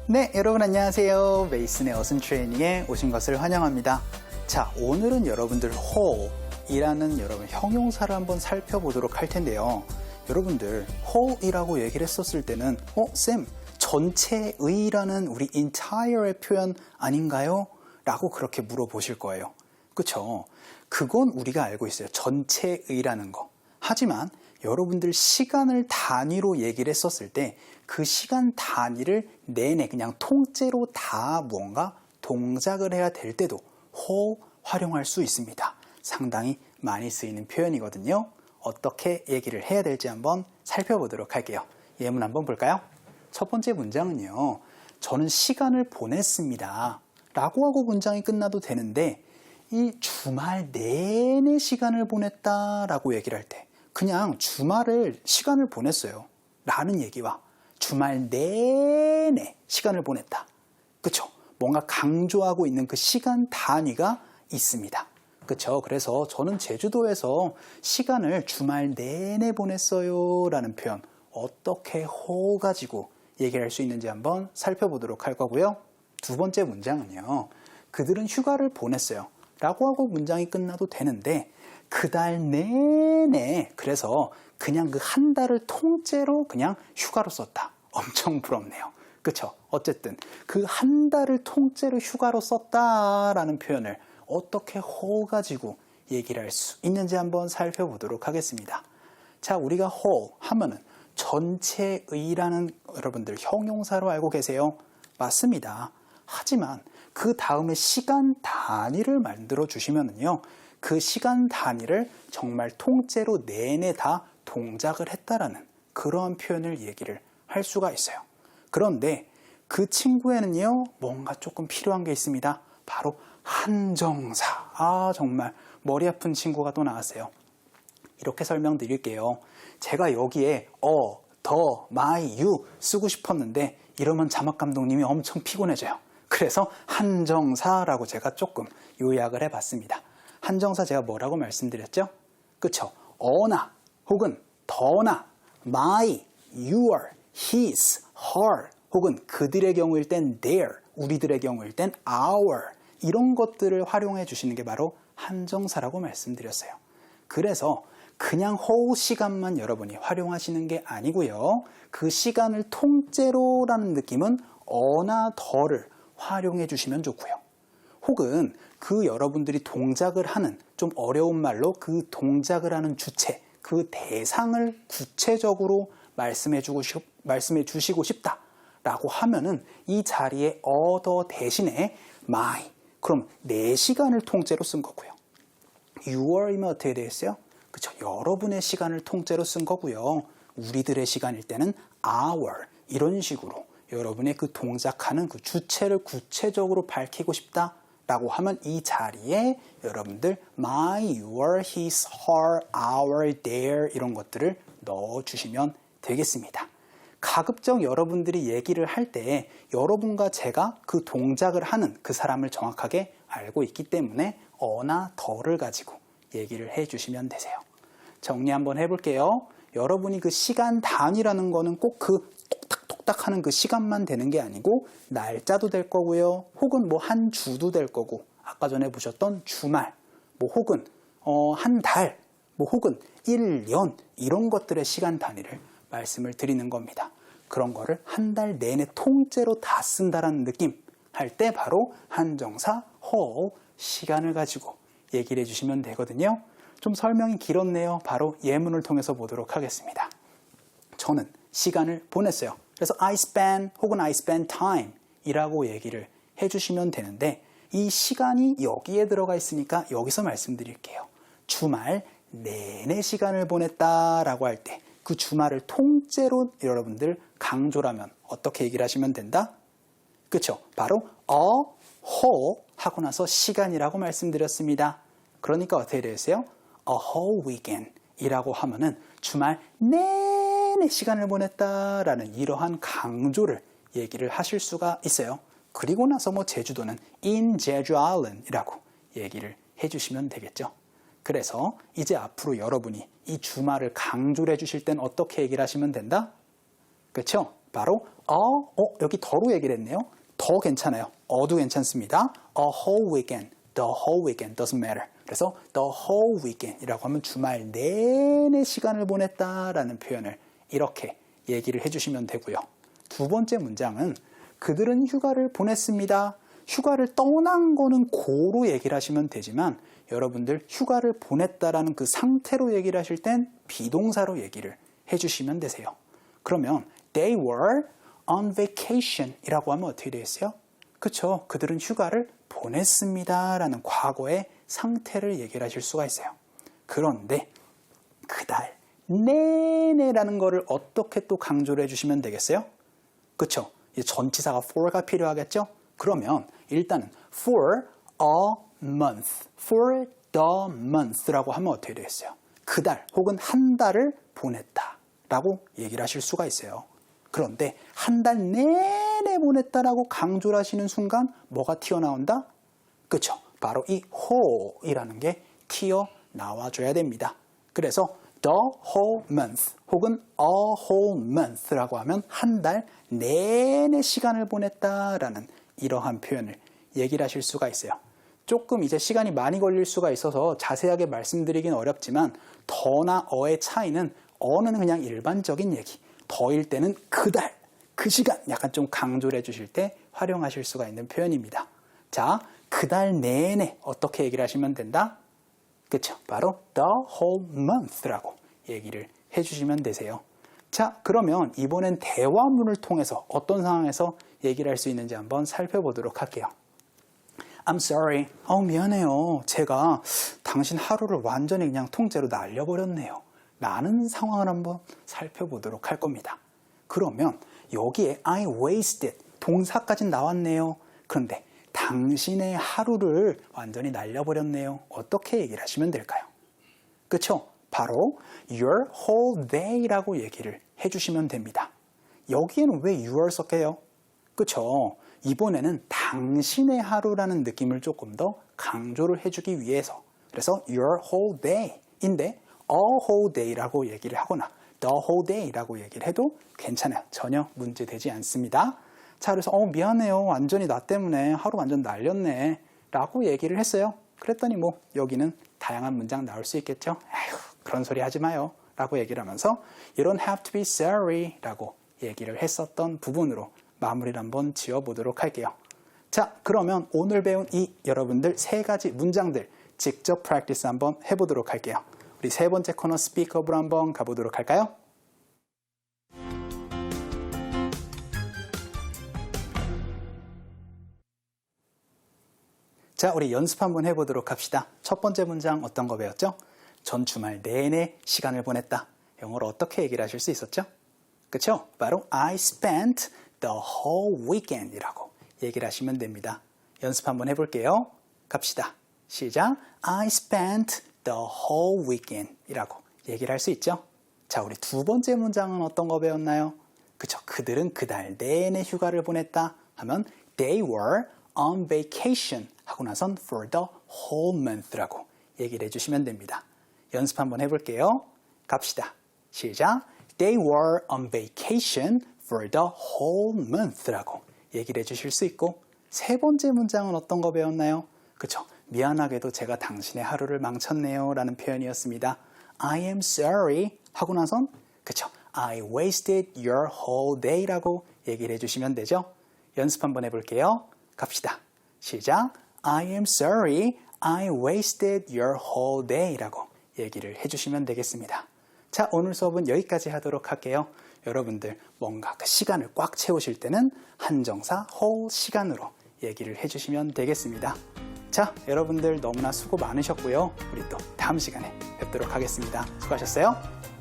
네, 여러분 안녕하세요. 메이슨의 어순 트레이닝에 오신 것을 환영합니다. 자, 오늘은 여러분들 whole이라는 여러분 형용사를 한번 살펴보도록 할 텐데요. 여러분들 whole이라고 얘기를 했었을 때는 쌤, 전체의라는 우리 entire의 표현 아닌가요? 라고 그렇게 물어보실 거예요. 그쵸? 그건 우리가 알고 있어요. 전체의라는 거. 하지만 여러분들 시간을 단위로 얘기를 했었을 때 그 시간 단위를 내내 그냥 통째로 다 무언가 동작을 해야 될 때도 whole 활용할 수 있습니다. 상당히 많이 쓰이는 표현이거든요. 어떻게 얘기를 해야 될지 한번 살펴보도록 할게요. 예문 한번 볼까요? 첫 번째 문장은요. 저는 시간을 보냈습니다. 라고 하고 문장이 끝나도 되는데 이 주말 내내 시간을 보냈다라고 얘기를 할 때 그냥 주말을 시간을 보냈어요. 라는 얘기와 주말 내내 시간을 보냈다. 그쵸? 뭔가 강조하고 있는 그 시간 단위가 있습니다. 그쵸? 그래서 저는 제주도에서 시간을 주말 내내 보냈어요. 라는 표현 어떻게 whole 가지고 얘기를 할 수 있는지 한번 살펴보도록 할 거고요. 두 번째 문장은요. 그들은 휴가를 보냈어요. 라고 하고 문장이 끝나도 되는데 그달 내내 그래서 그냥 그 한 달을 통째로 그냥 휴가로 썼다. 엄청 부럽네요. 그쵸? 어쨌든 그 한 달을 통째로 휴가로 썼다라는 표현을 어떻게 whole 가지고 얘기를 할 수 있는지 한번 살펴보도록 하겠습니다. 자, 우리가 whole 하면은 전체의라는 여러분들 형용사로 알고 계세요? 맞습니다. 하지만 그 다음에 시간 단위를 만들어 주시면은요. 그 시간 단위를 정말 통째로 내내 다 동작을 했다라는 그러한 표현을 얘기를 할 수가 있어요. 그런데 그 친구에는요. 뭔가 조금 필요한 게 있습니다. 바로 한정사. 정말 머리 아픈 친구가 또 나왔어요. 이렇게 설명드릴게요. 제가 여기에 더, my, you 쓰고 싶었는데 이러면 자막 감독님이 엄청 피곤해져요. 그래서 한정사라고 제가 조금 요약을 해봤습니다. 한정사 제가 뭐라고 말씀드렸죠? 그쵸? 어나 혹은 더나 my, your, his, her 혹은 그들의 경우일 땐 their, 우리들의 경우일 땐 our 이런 것들을 활용해 주시는 게 바로 한정사라고 말씀드렸어요. 그래서 그냥 whole 시간만 여러분이 활용하시는 게 아니고요. 그 시간을 통째로라는 느낌은 어나 더를 활용해 주시면 좋고요. 혹은 그 여러분들이 동작을 하는 좀 어려운 말로 그 동작을 하는 주체, 그 대상을 구체적으로 말씀해 주시고 싶다라고 하면은 이 자리에 더 대신에 my, 그럼 내 시간을 통째로 쓴 거고요. your이면 어떻게 되겠어요? 그쵸? 여러분의 시간을 통째로 쓴 거고요. 우리들의 시간일 때는 our 이런 식으로 여러분의 그 동작하는 그 주체를 구체적으로 밝히고 싶다라고 하면 이 자리에 여러분들 my, your, his, her, our, their 이런 것들을 넣어주시면 되겠습니다. 가급적 여러분들이 얘기를 할 때 여러분과 제가 그 동작을 하는 그 사람을 정확하게 알고 있기 때문에 어나 더를 가지고 얘기를 해주시면 되세요. 정리 한번 해볼게요. 여러분이 그 시간 단위라는 거는 꼭 그 톡탁톡탁 하는 그 시간만 되는 게 아니고 날짜도 될 거고요. 혹은 뭐 한 주도 될 거고 아까 전에 보셨던 주말 뭐 혹은 한 달 뭐 혹은 1년 이런 것들의 시간 단위를 말씀을 드리는 겁니다. 그런 거를 한 달 내내 통째로 다 쓴다라는 느낌 할 때 바로 한정사 whole 시간을 가지고 얘기를 해주시면 되거든요. 좀 설명이 길었네요. 바로 예문을 통해서 보도록 하겠습니다. 저는 시간을 보냈어요. 그래서 I spend 혹은 I spend time 이라고 얘기를 해주시면 되는데 이 시간이 여기에 들어가 있으니까 여기서 말씀드릴게요. 주말 내내 시간을 보냈다라고 할 때 그 주말을 통째로 여러분들 강조라면 어떻게 얘기를 하시면 된다? 그쵸? 바로 a whole 하고 나서 시간이라고 말씀드렸습니다. 그러니까 어떻게 되세요? a whole weekend 이라고 하면은 주말 내내 시간을 보냈다라는 이러한 강조를 얘기를 하실 수가 있어요. 그리고 나서 뭐 제주도는 in Jeju Island 이라고 얘기를 해주시면 되겠죠. 그래서 이제 앞으로 여러분이 이 주말을 강조를 해주실 땐 어떻게 얘기를 하시면 된다? 그렇죠? 바로 여기 더로 얘기를 했네요. 더 괜찮아요. 어도 괜찮습니다. A whole weekend, the whole weekend doesn't matter. 그래서 the whole weekend이라고 하면 주말 내내 시간을 보냈다라는 표현을 이렇게 얘기를 해주시면 되고요. 두 번째 문장은 그들은 휴가를 보냈습니다. 휴가를 떠난 거는 고로 얘기를 하시면 되지만 여러분들 휴가를 보냈다라는 그 상태로 얘기를 하실 땐 비동사로 얘기를 해주시면 되세요. 그러면 they were on vacation 이라고 하면 어떻게 되겠어요? 그쵸? 그들은 휴가를 보냈습니다 라는 과거의 상태를 얘기를 하실 수가 있어요. 그런데 그달 내내라는 거를 어떻게 또 강조를 해주시면 되겠어요? 그쵸? 전치사가 for가 필요하겠죠? 그러면 일단은 for a month, for the month라고 하면 어떻게 되겠어요? 그달 혹은 한 달을 보냈다 라고 얘기를 하실 수가 있어요. 그런데 한 달 내내 보냈다라고 강조를 하시는 순간 뭐가 튀어나온다? 그쵸? 바로 이 whole이라는 게 튀어나와줘야 됩니다. 그래서 the whole month 혹은 a whole month라고 하면 한 달 내내 시간을 보냈다라는 이러한 표현을 얘기를 하실 수가 있어요. 조금 이제 시간이 많이 걸릴 수가 있어서 자세하게 말씀드리긴 어렵지만 더나 어의 차이는 어는 그냥 일반적인 얘기, 더일 때는 그달, 그 시간 약간 좀 강조를 해주실 때 활용하실 수가 있는 표현입니다. 자, 그달 내내 어떻게 얘기를 하시면 된다? 그쵸? 바로 the whole month라고 얘기를 해주시면 되세요. 자, 그러면 이번엔 대화문을 통해서 어떤 상황에서 얘기를 할 수 있는지 한번 살펴보도록 할게요. I'm sorry. 미안해요. 제가 당신 하루를 완전히 그냥 통째로 날려버렸네요. 라는 상황을 한번 살펴보도록 할 겁니다. 그러면 여기에 I wasted 동사까지 나왔네요. 그런데 당신의 하루를 완전히 날려버렸네요. 어떻게 얘기를 하시면 될까요? 그쵸? 바로 your whole day라고 얘기를 해주시면 됩니다. 여기에는 왜 you를 썼게요? 그쵸? 이번에는 당신의 하루라는 느낌을 조금 더 강조를 해주기 위해서 그래서 your whole day인데 a whole day라고 얘기를 하거나 the whole day라고 얘기를 해도 괜찮아요. 전혀 문제되지 않습니다. 자, 그래서 미안해요. 완전히 나 때문에 하루 완전 날렸네 라고 얘기를 했어요. 그랬더니 여기는 다양한 문장 나올 수 있겠죠. 에휴, 그런 소리 하지 마요 라고 얘기를 하면서 You don't have to be sorry 라고 얘기를 했었던 부분으로 마무리를 한번 지어보도록 할게요. 자, 그러면 오늘 배운 이 여러분들 세 가지 문장들 직접 프랙티스 한번 해보도록 할게요. 우리 세 번째 코너 스피크업으로 한번 가보도록 할까요? 자, 우리 연습 한번 해보도록 합시다. 첫 번째 문장 어떤 거 배웠죠? 전 주말 내내 시간을 보냈다. 영어로 어떻게 얘기를 하실 수 있었죠? 그쵸? 바로 I spent the whole weekend 이라고 얘기를 하시면 됩니다. 연습 한번 해볼게요. 갑시다. 시작. I spent the whole weekend 이라고 얘기를 할 수 있죠? 자, 우리 두 번째 문장은 어떤 거 배웠나요? 그쵸? 그들은 그달 내내 휴가를 보냈다 하면 They were on vacation 하고 나선 for the whole month라고 얘기를 해주시면 됩니다. 연습 한번 해볼게요. 갑시다. 시작. They were on vacation for the whole month라고 얘기를 해주실 수 있고 세 번째 문장은 어떤 거 배웠나요? 그쵸? 미안하게도 제가 당신의 하루를 망쳤네요 라는 표현이었습니다. I am sorry 하고 나선 그쵸? I wasted your whole day 라고 얘기를 해주시면 되죠. 연습 한번 해볼게요. 갑시다. 시작. I am sorry, I wasted your whole day 라고 얘기를 해주시면 되겠습니다. 자, 오늘 수업은 여기까지 하도록 할게요. 여러분들 뭔가 그 시간을 꽉 채우실 때는 한정사 whole 시간으로 얘기를 해주시면 되겠습니다. 자, 여러분들 너무나 수고 많으셨고요. 우리 또 다음 시간에 뵙도록 하겠습니다. 수고하셨어요.